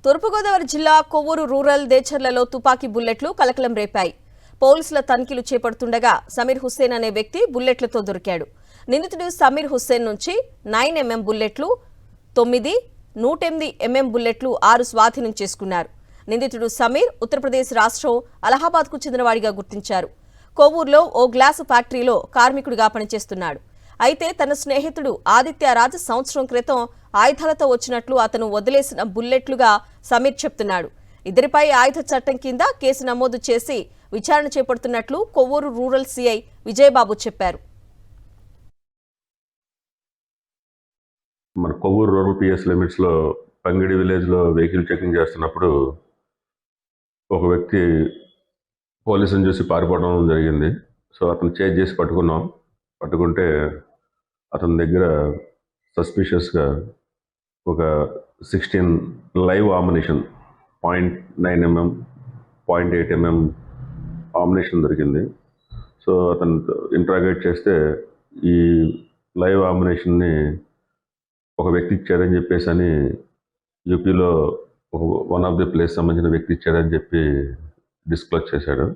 తూర్పుగోదావరి జిల్లా కొవ్వూరు రూరల్ దేచర్లలో తుపాకీ బుల్లెట్లు కలకలం రేపాయి. పోలీసుల తనిఖీలు చేపడుతుండగా సమీర్ హుస్సేన్ అనే వ్యక్తి బుల్లెట్లతో దొరికాడు. నిందితుడు సమీర్ హుస్సేన్ నుంచి 9mm బుల్లెట్లు, 9 108mm బుల్లెట్లు 6 స్వాధీనం చేసుకున్నారు. నిందితుడు సమీర్ ఉత్తరప్రదేశ్ రాష్ట్రం అలహాబాద్కు చెందినవాడిగా గుర్తించారు. కొవ్వూరులో ఓ గ్లాసు ఫ్యాక్టరీలో కార్మికుడిగా పనిచేస్తున్నాడు. అయితే తన స్నేహితుడు ఆదిత్యరాజ్ సంవత్సరం క్రితం ఆయుధాలతో వచ్చినట్లు అతను వదిలేసిన బుల్లెట్లుగా సమీర్ చెప్తున్నాడు. ఇద్దరిపై ఆయుధ చట్టం కింద కేసు నమోదు చేసి విచారణ చేపడుతున్నట్లు కొవ్వూరు రూరల్ సీఐ విజయబాబు చెప్పారు. మన కొవ్వూరు రూరల్ పిఎస్ లిమిట్స్లో పంగిడి విలేజ్లో వెహికల్ చెకింగ్ చేస్తున్నప్పుడు ఒక వ్యక్తి పోలీసుని చూసి పారిపోవడం జరిగింది. సో అతను చేజ్ చేసి పట్టుకుంటే అతని దగ్గర సస్పిషియస్గా ఒక 16 live ammunition 0.9mm 0.8mm ammunition దొరికింది. సో అతను ఇంట్రాగేట్ చేస్తే ఈ లైవ్ ఆమినేషన్ని ఒక వ్యక్తి ఇచ్చారని చెప్పేసి అని యూపీలో వన్ ఆఫ్ ది ప్లేస్ సంబంధించిన వ్యక్తి ఇచ్చారని చెప్పి డిస్క్లోజ్ చేశాడు.